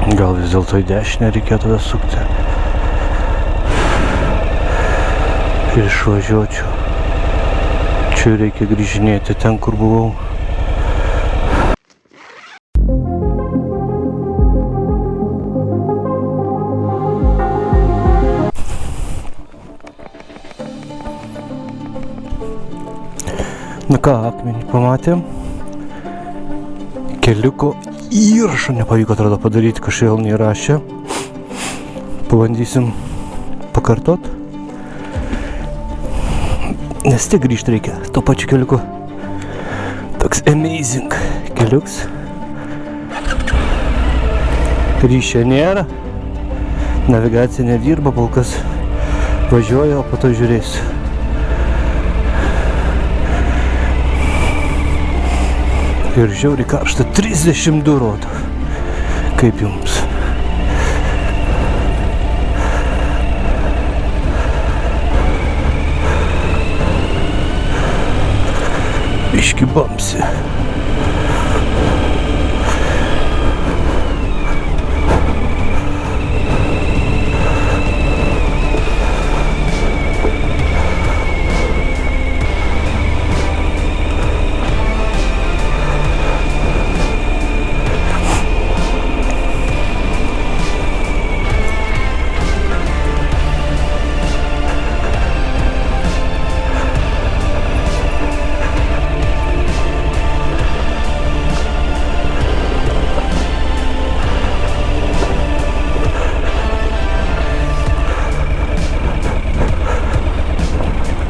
Gal vis dėlto į dešinę reikėtų tada sukti. Ir išvažiuočiau. Čia reikia grįžinėti ten, kur buvau. Na ką, akmenį pamatėm. Keliuko įrašo nepavyko, atrodo, padaryti, kažkaip neįrašė. Pabandysim pakartot. Nes tik grįžti reikia to pačiu keliuku. Toks amazing keliuks. Ryšio nėra. Navigacija nedirba, kol kas važiuoju, o po to žiūrėsiu. Ir žiauriai karšta, 32 rodo. Kaip jums? Biški bamsi.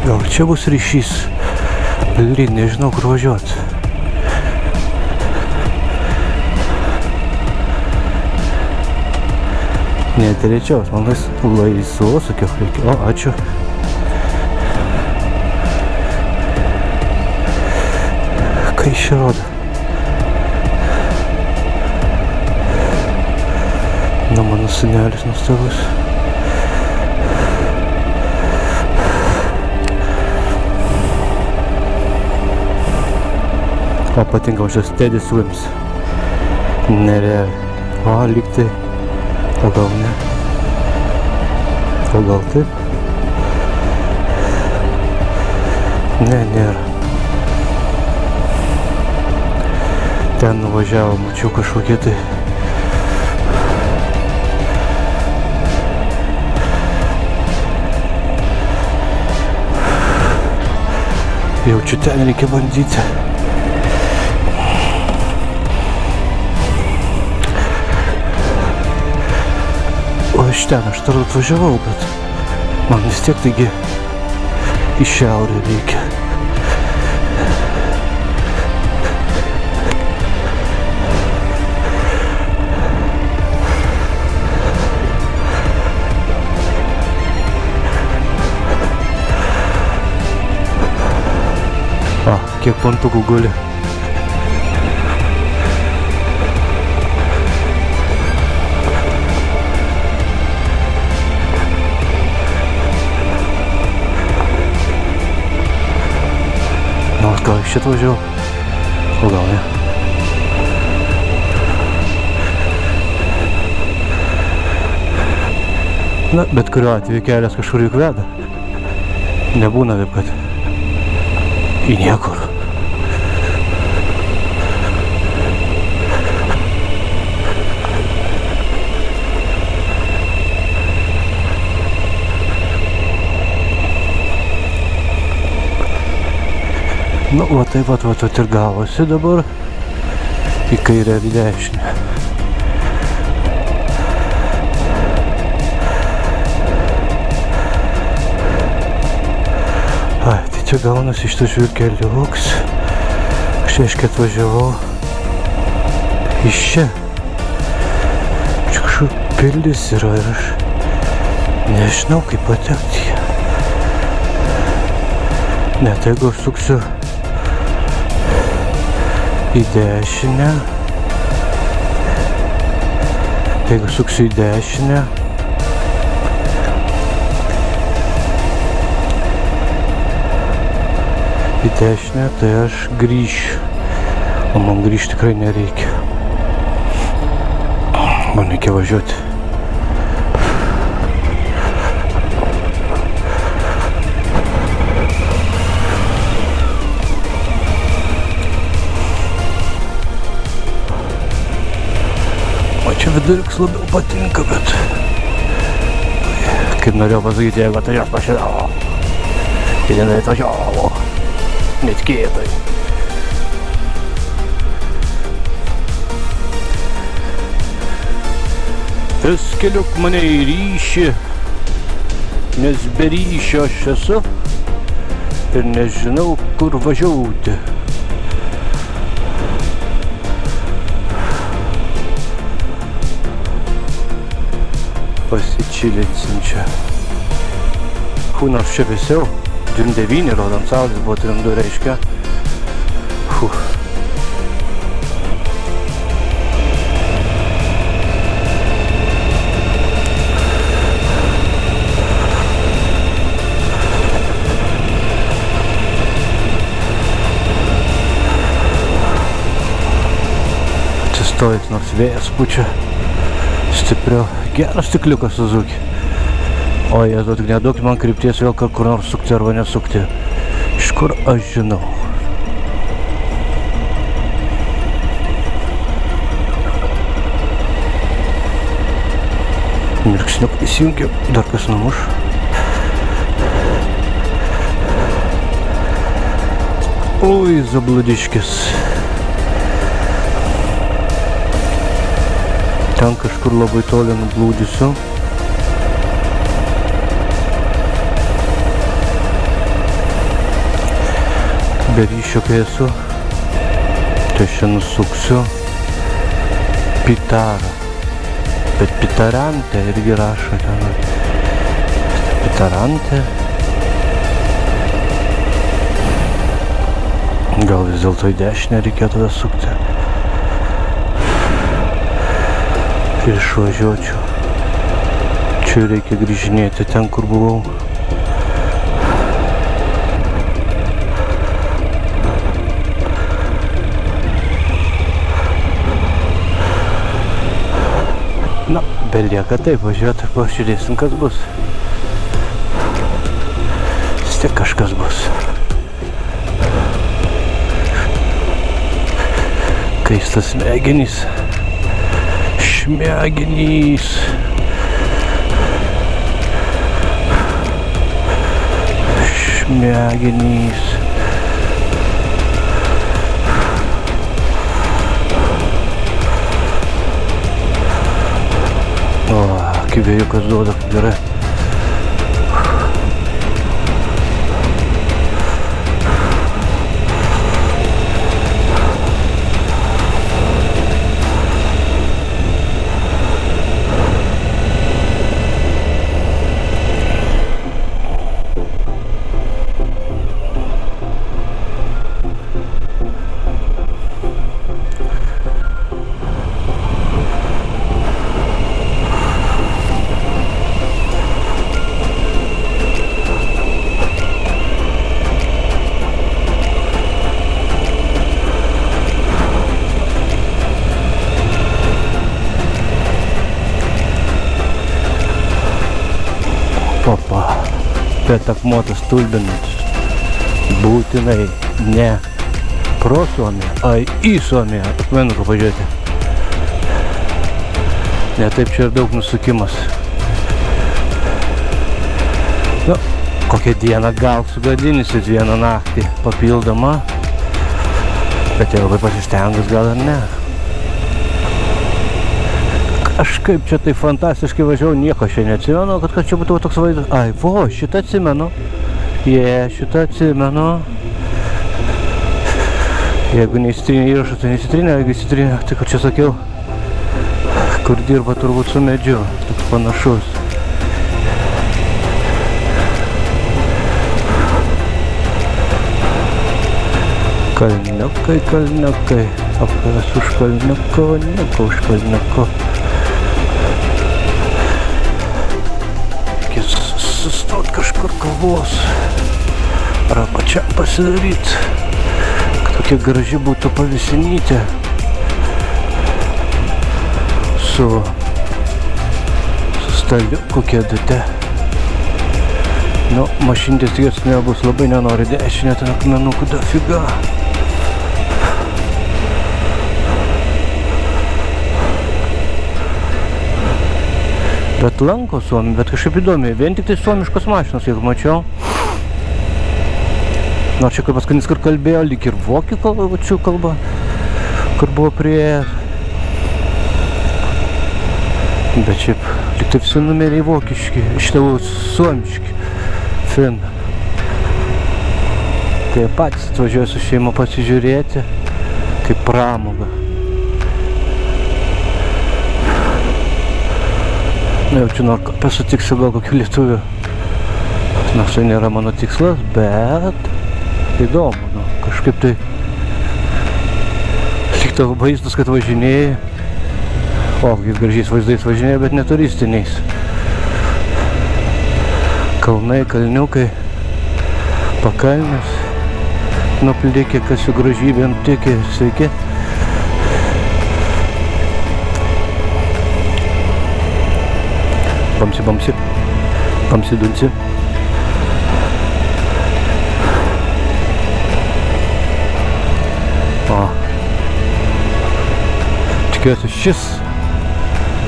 Gal čia bus ryšys, bet nežinau, kur važiuoti. Neturėčiaus, man laisvos, sakiau, reikia. O, ačiū. Kai čia rodo? Na, mano senelis nuostabus. O patinka šios Steady Swims. Nerealiai. O, lyg tai. O gal ne. O gal taip? Ne, nėra. Ten nuvažiavo, mačiau kažkokie tai. Jaučiu, ten reikia bandyti. O iš ten aš dar atvažiavau, bet man vis tiek taigi į šiaurę reikia. A, kiek pantukų guli. Gal iš šitą važiavau, o gal ne. Na, bet kuriuo atveju kelias kažkur juk veda. Nebūna taip, kad į niekur. Nu, va taip vat ir gavosi dabar į kairę ir į dešinę. Ai, tai čia gaunasi iš tų žvilkeliuks. Aš aiškiai atvažiavau iš čia. Čia kažkur pilis yra ir aš nežinau, kaip patekti. Ne, tai jeigu aš suksiu į dešinę. Jeigu suksiu į dešinę. Į dešinę, tai aš grįšiu. O man grįžti tikrai nereikia. Man reikia važiuoti. O čia viduriks labiau patinka, bet kaip norėjau pasakyti, jeigu atvažiuos mašina, tai jinai atvažiavo, netikėtai. Tas keliuk mane į ryšį, nes be ryšio aš esu ir nežinau, kur važiuoti. Pasičilėsim čia. Nors čia vėsiau, 29 rodant saulės, buvo 32 reiškia. Atsistojęs, nors vėjas pučia stipriau. Geras stikliukas Suzuki. O jėzu, tik neduok man krypties vėl kur nors sukti arba nesukti. Iš kur aš žinau. Mirksniuk įsijungiu, dar kas numuš. Oi, Zabladiškis. Ten kažkur labai toli nublūdysiu. Be ryšio kai esu, tai čia nusuksiu Pitarą. Bet Pitarante irgi rašo ten. Pitarante. Gal vis dėlto į dešinę reikėtų tada sukti. Ir išvažiuočiau. Čia reikia grįžinėti ten, kur buvau. Na, belieka taip važiuoti, pažiūrėsim, kas bus. Vis tiek kažkas bus. Keistas smegenys. Šmegenys. Šmegenys. O, kaip vėjukas duoda, gerai. Papa, bet akmuotas stulbinantis. Būtinai ne pro Suomiją, o į Suomiją akmenuką pažiūrėti. Ne taip čia ir daug nusukimas. Nu, kokią dieną gal sugadinsit vieną naktį papildomą, bet jau labai pasistengus gal ir ne. Kažkaip čia tai fantastiškai važiavau, nieko čia neatsimenu, kad čia būtų toks vaizdas. Ai, vo, šitą atsimenu. Šitą atsimenu. Jeigu neįsitrinė įrašą, tai neįsitrinė, jeigu įsitrinė, tai kur čia sakiau, kur dirba turbūt su medžiu, toks panašus. Kalniukai, kalniukai, apkaras už kalniuko, nieko už kalniuko. Sustot kažkur kalvos ar apačiam pasidaryt, kad tokia graži būtų pavėsinytė su staliukų kėdutė. Nu, mašintės jos nebus, labai nenori dešinę, ten akmenukų dafiga. Bet lanko Suomi, bet kažkaip įdomi, vien tik tai suomiškos mašinos, jeigu mačiau. Nors čia kaip paskutinis, kur kalbėjo, lyg ir vokiečių kalba, kur buvo priėjęs. Bet šiaip, lyg tai visi numeriai vokiški, iš tavo suomiški. Fin. Tai patys atvažiuoja su šeima pasižiūrėti, kaip pramoga. Jaučiu, nors pasutiksiu gal kokių lietuvių. Nors tai nėra mano tikslas, bet įdomu, nu, kažkaip tai lyg tavo vaizdus, kad važinėjai. O, kaip gražiais vaizdais važinėjai, bet ne turistiniais. Kalnai, kalniukai, pakalnis, nuplikę, kas jų gražybėm tiki. Sveiki. Bamsi dunsi. O. Tikiuosi šis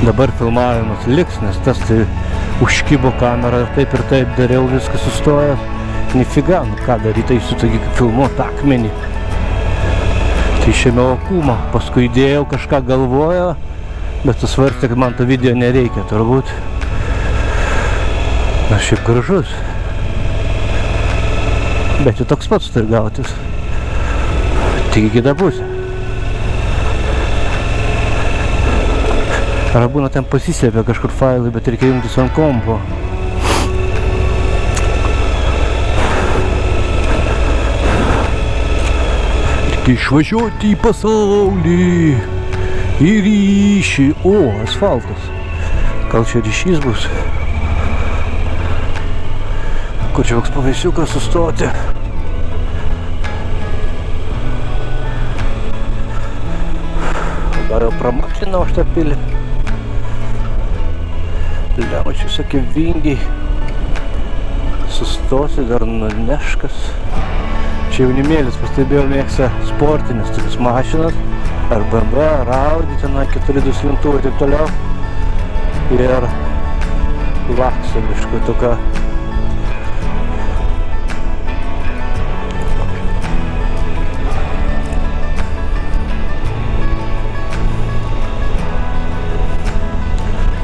dabar filmavimas liks, nes tas tai užkibo kamerą, taip ir taip dariau, viskas sustojęs. Nifiga, nu ką daryti, su taigi filmuot akmenį. Tai išėmiau akumą, paskui įdėjau, kažką galvojo, bet susvarstė, kad man to video nereikia turbūt. Na šiaip gražus. Bet jau toks pats turi gautis. Tik į kitą pusę. Ar būna ten pasislėpia kažkur failai, bet reikia jungtis ant kompo. Reikia išvažiuoti į pasaulį. Į ryšį. O, asfaltas. Gal čia ryšys bus? Kur čia koks pavėsiukas sustoti? Dar jau pramaklinau aš tą pilį. Lema čia visokie vingiai. Sustosi, dar nuneškas. Čia jaunimėlis, pastebėjau, mėgsta sportinės tokias mašinas. Ar BMW, ar Audi, ten 4 slintuvai ir taip toliau. Ir lakso biškui tokia.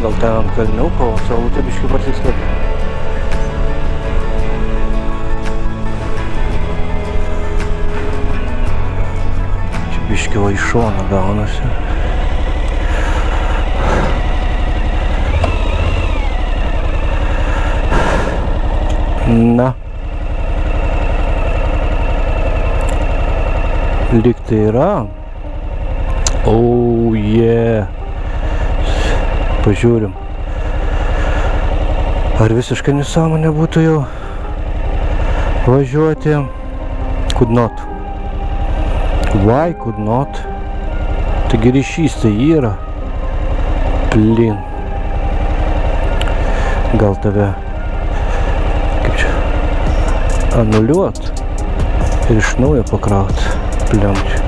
Gal ten ant kalniuko, o saulutė biškių pasislėpė. Čia biškių va iš šono gaunasi. Na. Lyg tai yra. Oh yeah. Pažiūrim. Ar visiškai nesąmonė būtų jau važiuoti? Could not. Why could not? Taigi ryšys tai yra. Blin. Gal tave kaip čia anuliuot ir iš naujo pakraut. Pliamčiai.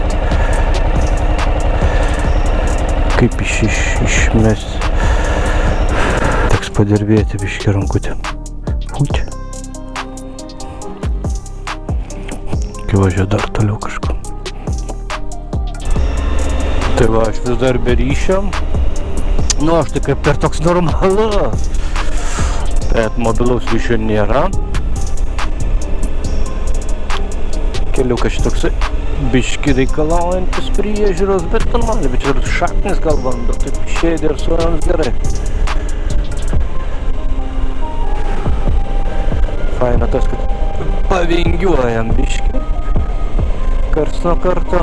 Kaip išmesti. Padirbėti biškį rankutę. Ui. Kai važiuoju dar toliau kažkur. Tai va, aš vis dar be ryšio. Nu, aš tai kaip per toks normalus. Bet mobilaus ryšio nėra. Keliukas šitoksai biškį reikalaujantis priežiūros, bet normaliai, bet čia ir šaknis gal bando, taip išėdė ir su jiems gerai. Faina tas, kad pavingiuojam biškį. Karts nuo karto.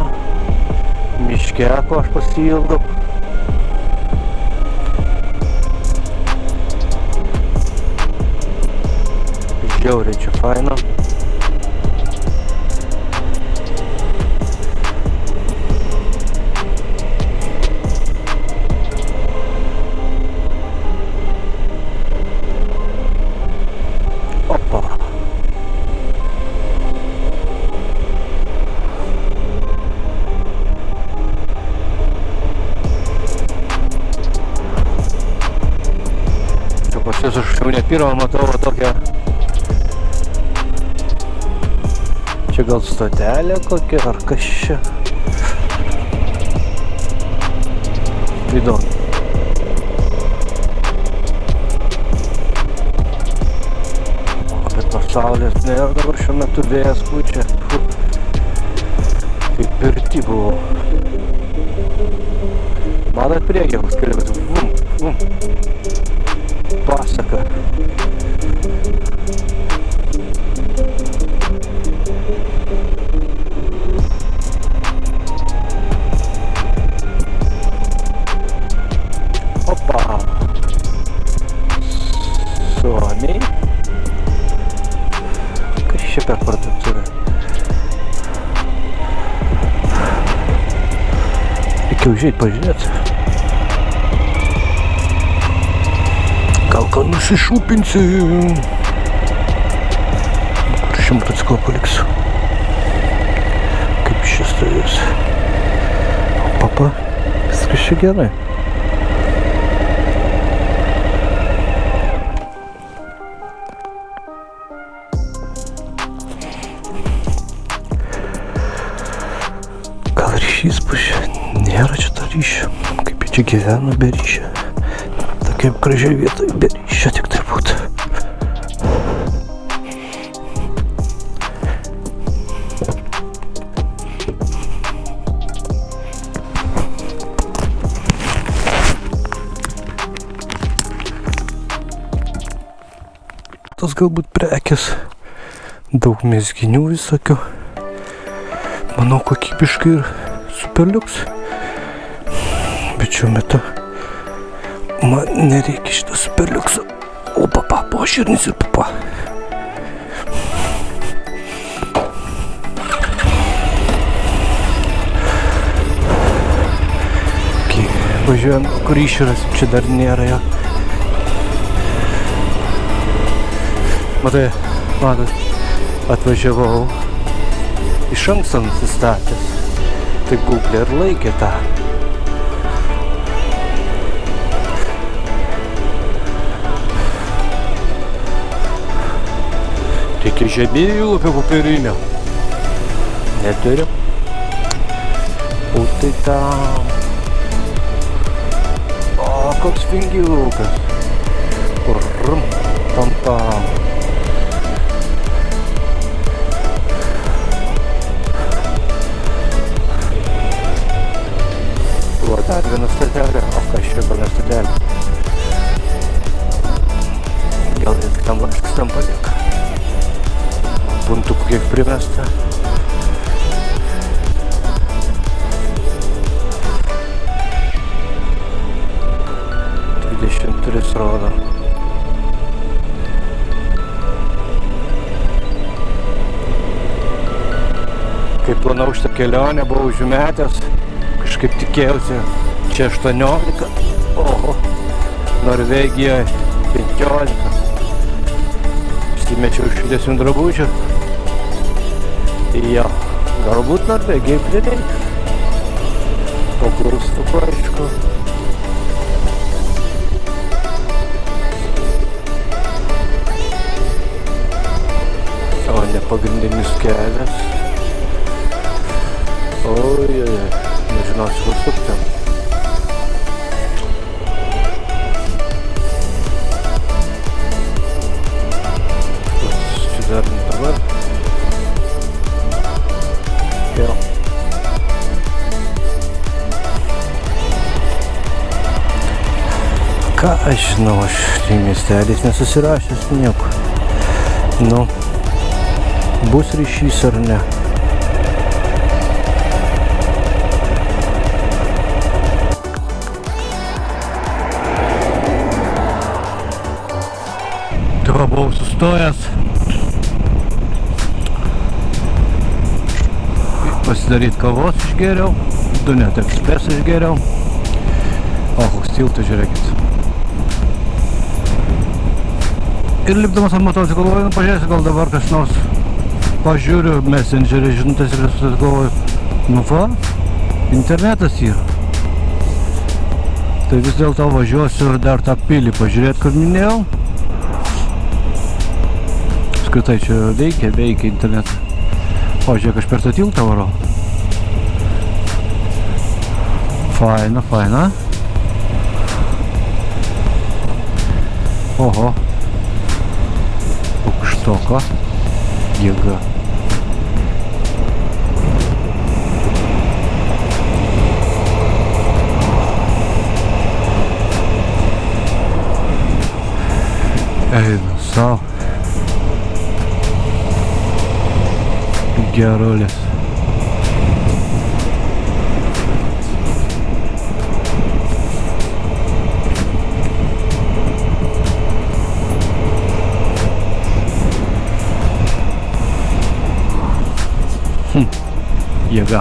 Miškeko aš pasiilgau. Žiauriai čia faina. pas jūs aš jau ne pirmą matau tokią. Čia gal stotelė kokia, ar kas čia? Įdomu. Bet nors saulės nėra, dabar šiuo metu vėjas pučia. Kaip pirty buvo. Matot priekį, koks kelias. Pasaka. Opa. Suomiai. Kas čia per parduotuvę? Reikia užeit pažiūrėti. Gal ką nusišūpinsiu. Kur šį motociklą paliksiu? Kaip šis stovės? Papa, viskas čia gerai. Gal ryšys bus čia? Nėra čia to ryšio. Kaip čia gyvena be ryšio. Tokiam gražiai vietoj be ryšio tik tai būtų. Tos galbūt prekės. Daug mezginių visokių. Manau, kokybiškai ir superliuks. Bet šiuo metu man nereikia šito superliukso. O papa, poširnis ir papa. Okay, važiuojam, kur išrasim, čia dar nėra jo. Matot, atvažiavau iš anksto nusistatęs. Tai Google ir laikė tą. Reikia žemėlapio popierinio. Neturiu. O tai tam. O, koks vingiukas. Tam. Dar viena stotelė, o kas čia gal ne stotelė? Gal ir tam laiškas tam palieka. Puntukų kiek primesta. Tris rodo. Kai planau šitą kelionę, buvau užmetęs. Kažkaip tikėjausi, čia 18, oho, Norvegijoje 15. Išsimečiau šiltesnių drabužių. Jo, galbūt Norvegijai prireiks. Po klaustuku, aišku. O ne pagrindinis kelias. Oi. Nežinosiu, kur sukti. Čia dar dabar. Jo. Ką aš žinau, aš tai miestelis nesusirašęs nieko. Nu, bus ryšys ar ne. Buvau sustojęs, pasidaryt kavos išgėriau, 2 net ekspresą išgėriau. O, koks tiltas, žiūrėkit. Ir lipdamas ant motociklo galvoju, pažiūrėsiu, gal dabar kas nors pažiūriu messengerį žinutės ir galvoju, nu va, internetas yra. Tai vis dėlto važiuosiu dar tą pilį pažiūrėti, kur minėjau. Apskritai čia veikia internetas. O, žiūrėk, aš per tą tiltą varau. Faina. Oho. Aukštoko. Jėga. Eina sau. Gerulis. Jėga.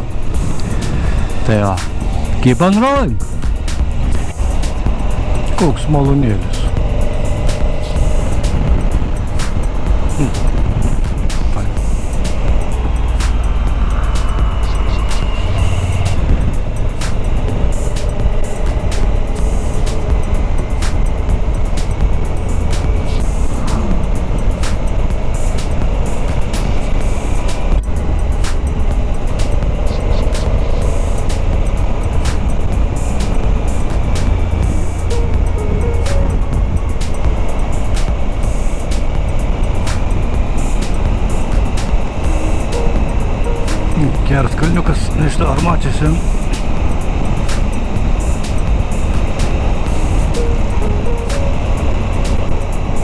Tai jo. Keep on rolling. Koks malonėlis. Geras kalniukas, nežinau, ar matėsi.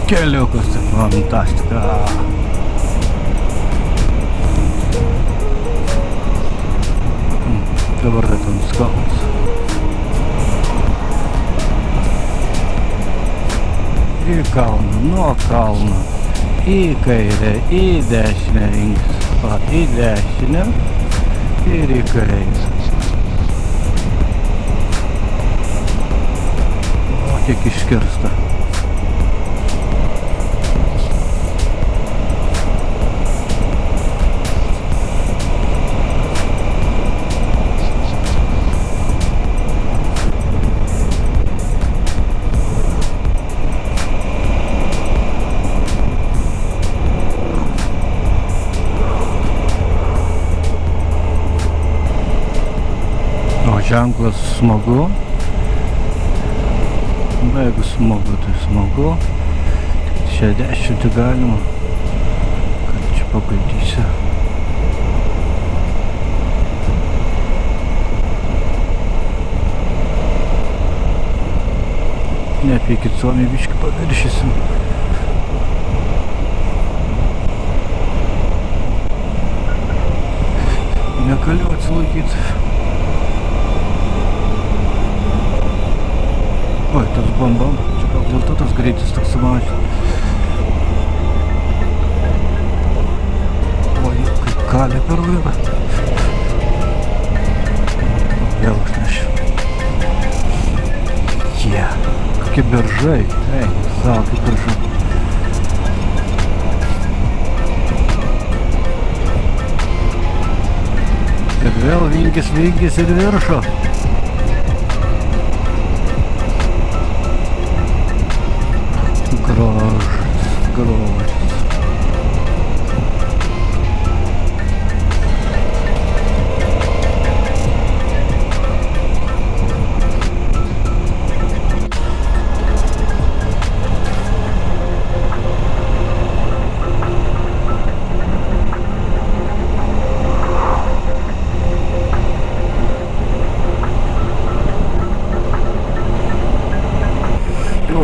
Keliukas, tai fantastika. Dabar tai ten skalnas. Į kalną, nuo kalno, į kairę, į dešinę rinkis, į dešinę. Ir į kairę. O, kiek iškirsta. Ženklas smagu. Na, jeigu smagu, tai smagu. 60 galima. Kad čia pagaidysiu. Nepykit, Suomiai biškį paviršysim. Negaliu atsilaikyti. Oi, tas bambam, čia gal dėl to tas greitis toks sumažintas. Oi, kaip kalė per vairą. Vėl užnešiu. Kokie beržai, savo kaip beržai. Ir vėl vingis ir viršo. Grožis.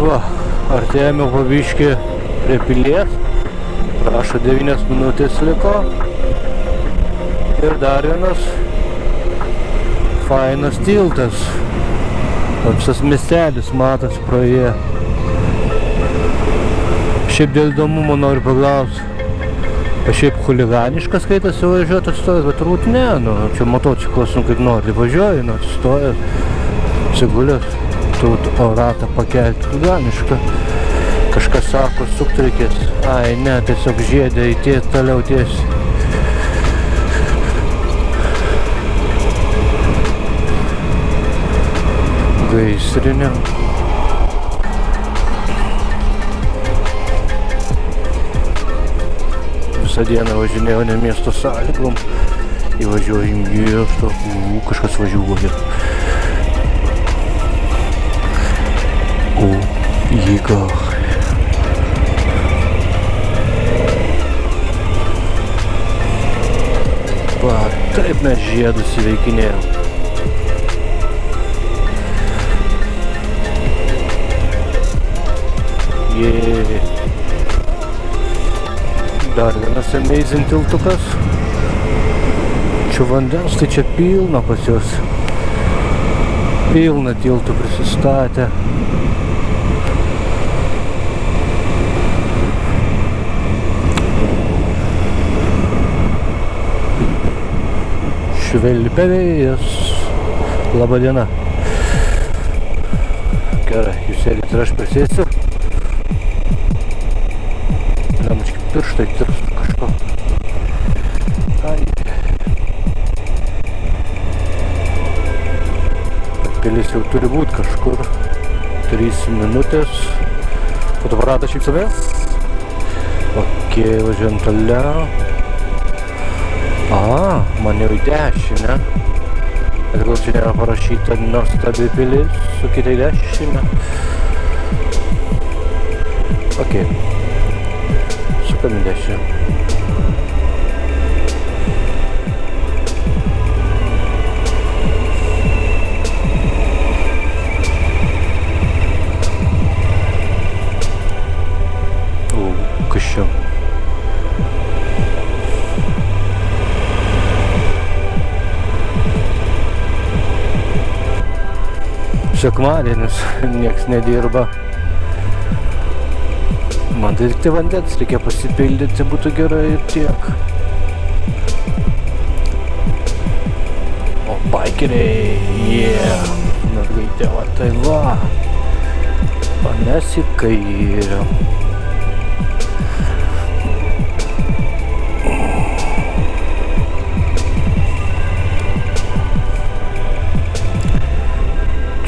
Va, artėjame po biškį prie pilies. Prašo 9 minutės liko. Ir dar vienas fainas tiltas. Visas miestelis matas praėję. Šiaip dėl įdomumo noriu paklausti. Šiaip chuliganiškas skaitasi važiuoti atstojęs, bet turbūt ne. Čia motociklas, kaip nori važiuoji, atstojęs, atsigulęs. Turbūt o ratą pakelti chuliganišką. Kažkas sako, sukti reikės. Ai, ne, tiesiog žiedė į toliau tiesiai. Gaisrinė. visą dieną važinėjau ne miesto sąlygom. Įvažiuoju į miestą, kažkas važiuoja. O, jėga. Va, taip mes žiedus įveikinėjom. Jėj. Dar vienas amazing tiltukas. Čia vandens, tai čia pilna pas juos. Pilna tiltų prisistatę. Švilpia vėjas. Labą dieną. Gerai, jūs sėdit ir aš prisėsiu. Lemački pirštai tirpsta kažko. Ai. Pilis jau turi būti kažkur. 3 minutės. Fotoaparatas šypsomės. Ok, važiuojam toliau. Man jau į dešinę. Bet gal čia nėra parašyta nuostabi pilis, su kitai dešinę. Ok. Sukam į dešinę. Kas čia? Sekmadienis, nieks nedirba. Man tai tik tai vandens reikia pasipildyti, būtų gerai ir tiek. O baikeriai, yeah! Mergaitė, va tai va. Panes į kairę.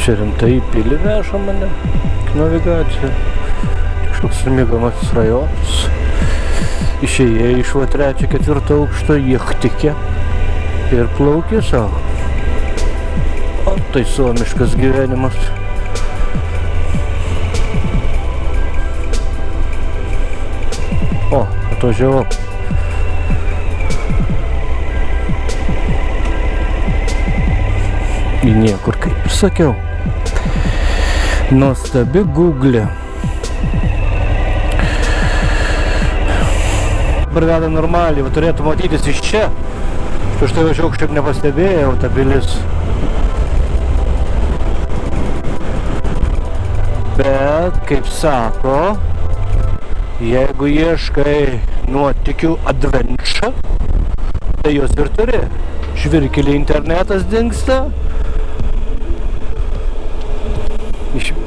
Čia rimtai pilį veža mane, navigacija. Kažkoks mėgamasis rajonas. Išėjai iš va 3-4 aukšto jachtikė ir plaukė savo. O tai suomiškas gyvenimas. O, atvažiavau. Į niekur, kaip ir sakiau. Nuostabi Google. Dabar veda normaliai, va turėtų matytis iš čia. Štai važiuoju kažkaip nepastebėjau tą pilis. Bet, kaip sako, jeigu ieškai nuotykių adventure, tai jos ir turi. Žvirkeliai internetas dingsta.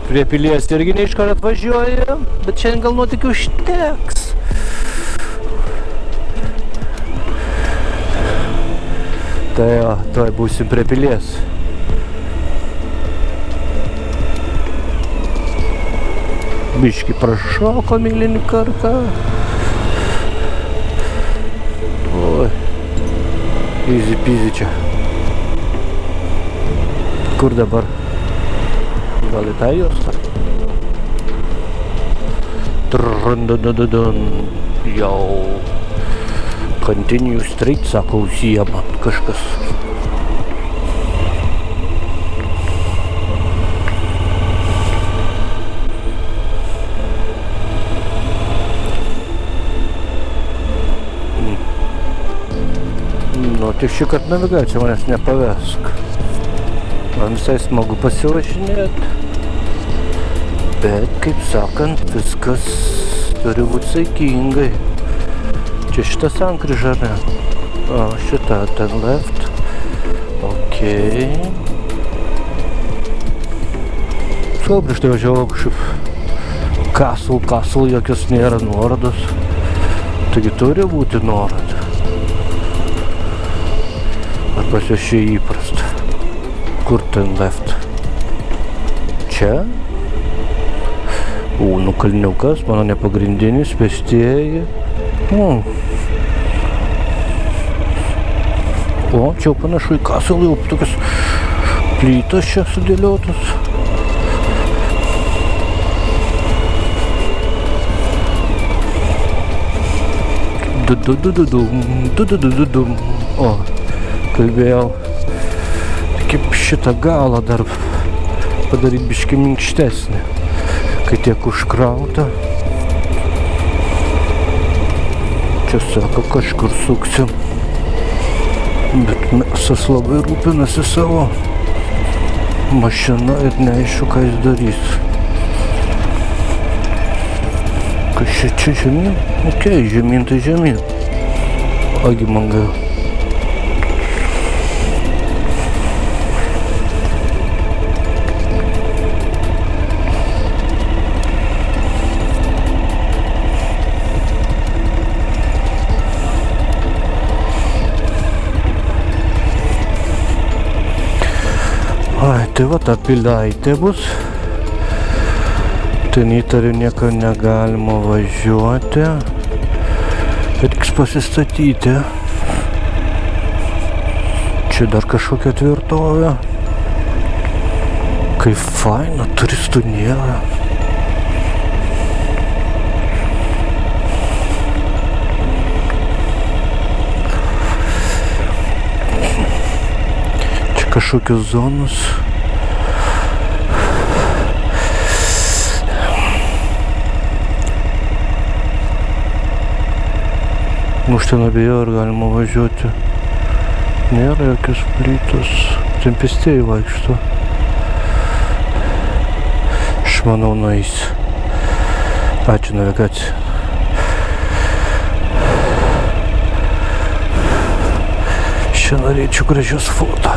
Prie pilies irgi neiškart atvažiuoja, bet šiandien gal nuotykių užteks. Tai jo, tuoj būsim prie pilies. Biškį prašoko mylinį kartą. Oi, easy peasy čia. Kur dabar? Gal į tą juostą? Trandadadadun. Jau. Continue straight, sako ausyje man kažkas. Nu, tik šį kartą navigacija manęs nepavesk. Man visai smagu pasivažinėti. Bet, kaip sakant, viskas turi būti saikingai. Čia šita sankryža, ne? O, šita, ten left. Ok. Sakau, prieš tai važiavau kažkaip Castle, jokios nėra nuorodos. Taigi turi būti nuoroda. Ar pas juos čia įprasta? Kur ten left? Čia? Nu kalniukas, mano nepagrindinis, pėstieji. O, čia jau panašu į kasalą, jau tokios plytos čia sudėliotos. O, kalbėjau, kaip šitą galą dar padaryti biškį minkštesnį, kai tiek užkrauta. Čia sako, kažkur suksim, bet mesas labai rūpinasi savo mašina ir neaišku, ką jis darys. Kas čia žemyn? Okei, žemyn tai žemyn. Agi man gal. Ai, tai va ta pilaitė bus. Ten įtariu nieko negalima važiuoti. Reiks pasistatyti. Čia dar kažkokia tvirtovė. Kaip faina, turistų nėra. Čia kažkokios zonos. Už ten abejoju, ar galima važiuoti. Nėra jokios plytos. Ten pėstieji vaikšto. Aš manau, nueis. Ačiū navigacija. Čia norėčiau gražios foto.